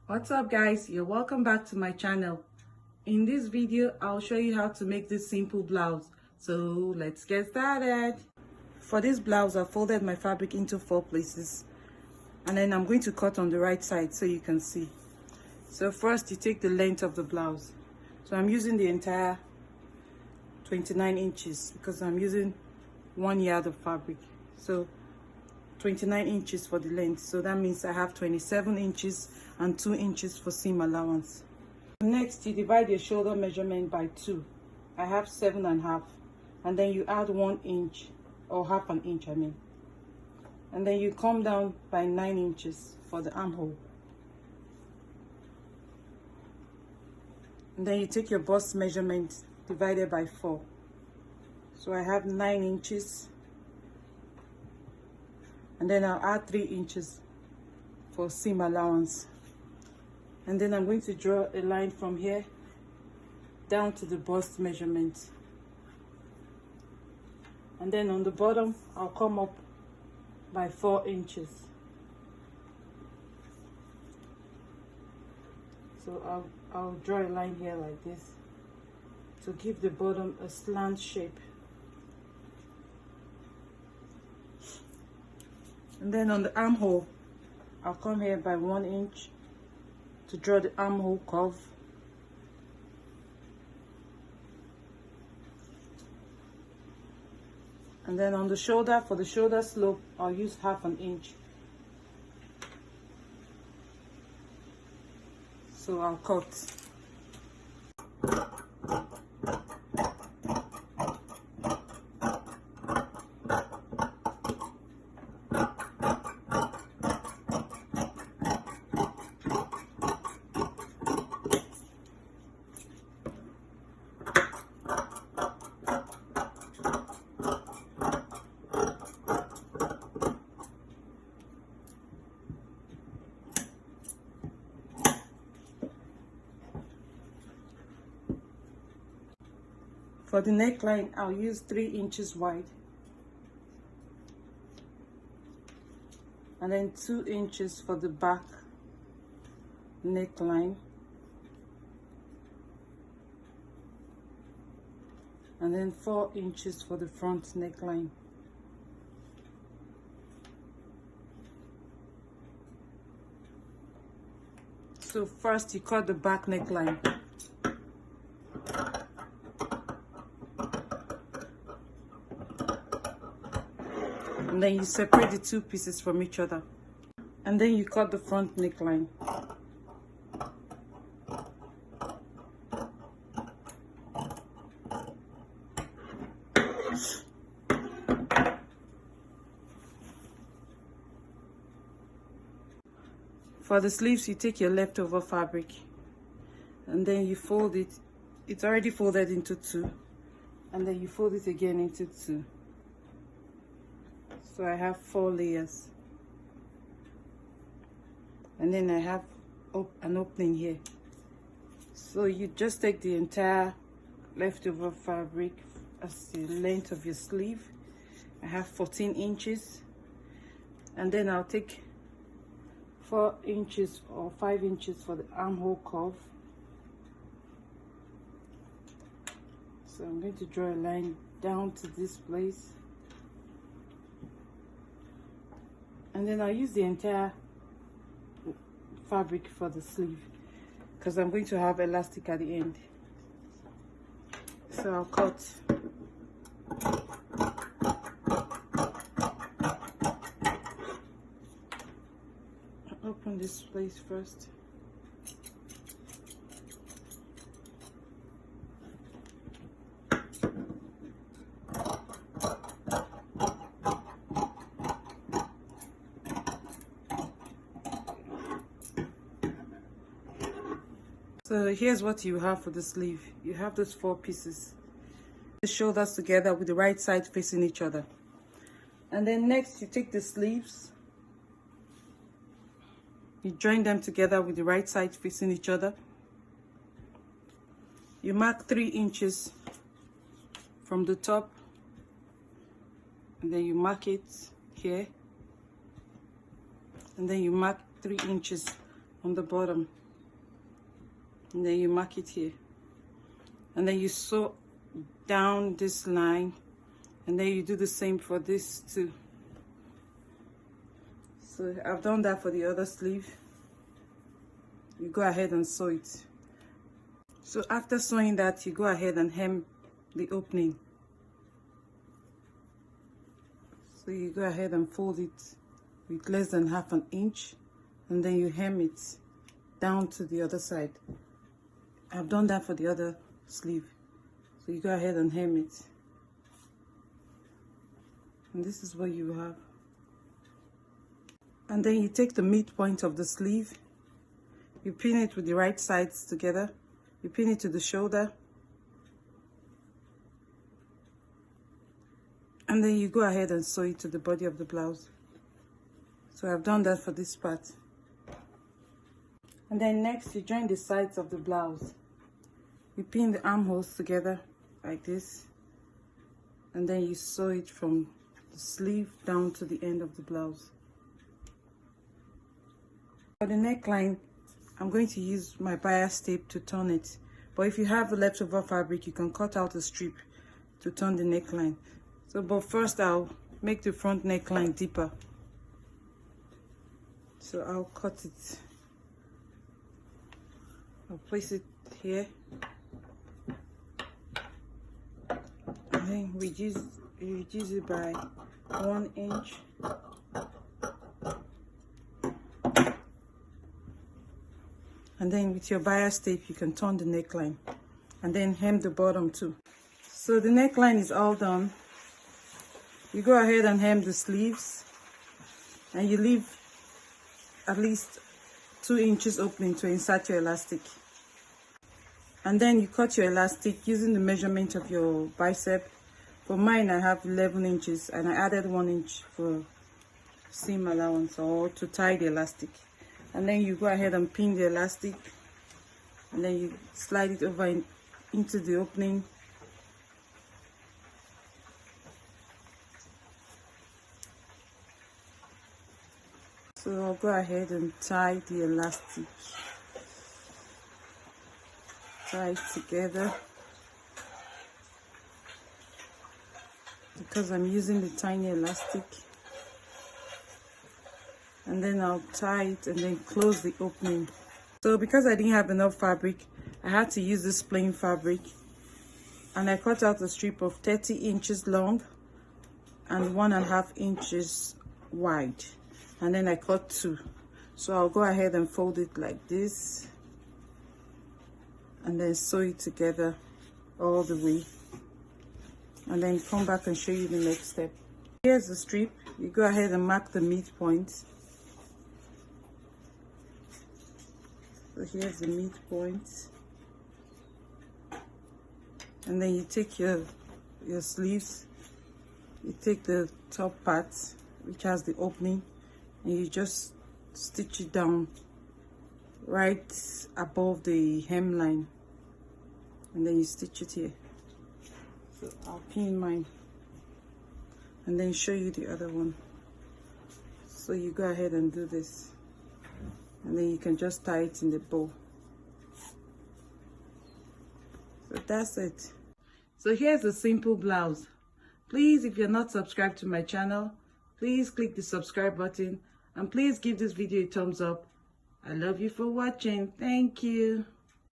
What's up guys, you're welcome back to my channel. In this video I'll show you how to make this simple blouse, so let's get started. For this blouse I folded my fabric into 4 places, and then I'm going to cut on the right side so you can see. So first you take the length of the blouse. So I'm using the entire 29 inches because I'm using 1 yard of fabric, so 29 inches for the length. So that means I have 27 inches and 2 inches for seam allowance. Next, you divide your shoulder measurement by 2. I have 7.5, and then you add 1 inch, or half an inch I mean, and then you come down by 9 inches for the armhole. And then you take your bust measurement divided by 4. So I have 9 inches, and then I'll add 3 inches for seam allowance. And then I'm going to draw a line from here down to the bust measurement. And then on the bottom, I'll come up by 4 inches. So I'll draw a line here like this to give the bottom a slant shape. And then on the armhole, I'll come here by 1 inch to draw the armhole curve. And then on the shoulder, for the shoulder slope, I'll use half an inch. So I'll cut. For the neckline, I'll use 3 inches wide, and then 2 inches for the back neckline, and then 4 inches for the front neckline. So first you cut the back neckline. And then you separate the 2 pieces from each other. And then you cut the front neckline. For the sleeves, you take your leftover fabric and then you fold it. It's already folded into 2, and then you fold it again into 2. So I have 4 layers, and then I have an opening here. So you just take the entire leftover fabric as the length of your sleeve. I have 14 inches, and then I'll take 4 inches or 5 inches for the armhole curve. So I'm going to draw a line down to this place, and then I'll use the entire fabric for the sleeve because I'm going to have elastic at the end. So I'll cut. Open this place first. So here's what you have for the sleeve. You have those 4 pieces. The shoulders together with the right side facing each other. And then next you take the sleeves. You join them together with the right side facing each other. You mark 3 inches from the top, and then you mark it here, and then you mark 3 inches on the bottom, and then you mark it here, and then you sew down this line, and then you do the same for this too. So I've done that for the other sleeve. You go ahead and sew it. So after sewing that, you go ahead and hem the opening. So you go ahead and fold it with less than ½ an inch, and then you hem it down to the other side. I've done that for the other sleeve. So you go ahead and hem it. And this is what you have. And then you take the midpoint of the sleeve, you pin it with the right sides together, you pin it to the shoulder, and then you go ahead and sew it to the body of the blouse. So I've done that for this part. And then next, you join the sides of the blouse. You pin the armholes together like this, and then you sew it from the sleeve down to the end of the blouse. For the neckline, I'm going to use my bias tape to turn it, but if you have the leftover fabric, you can cut out a strip to turn the neckline. So, but first I'll make the front neckline deeper. So I'll cut it. I'll place it here, and then reduce it by 1 inch. And then with your bias tape, you can turn the neckline and then hem the bottom too. So the neckline is all done. You go ahead and hem the sleeves, and you leave at least 2 inches opening to insert your elastic. And then you cut your elastic using the measurement of your bicep. For mine, I have 11 inches, and I added 1 inch for seam allowance or to tie the elastic. And then you go ahead and pin the elastic, and then you slide it over into the opening. So I'll go ahead and tie the elastic. Tie it together. Because I'm using the tiny elastic. And then I'll tie it and then close the opening. So because I didn't have enough fabric, I had to use this plain fabric, and I cut out a strip of 30 inches long and 1.5 inches wide, and then I cut 2. So I'll go ahead and fold it like this, and then sew it together all the way, and then come back and show you the next step. Here's the strip. You go ahead and mark the midpoint. So here's the midpoint, and then you take your sleeves, you take the top part which has the opening, and you just stitch it down right above the hemline, and then you stitch it here. So I'll pin mine and then show you the other one. So you go ahead and do this, and then you can just tie it in the bow. So that's it. So here's a simple blouse. Please, if you're not subscribed to my channel, please click the subscribe button, and please give this video a thumbs up. I love you for watching. Thank you.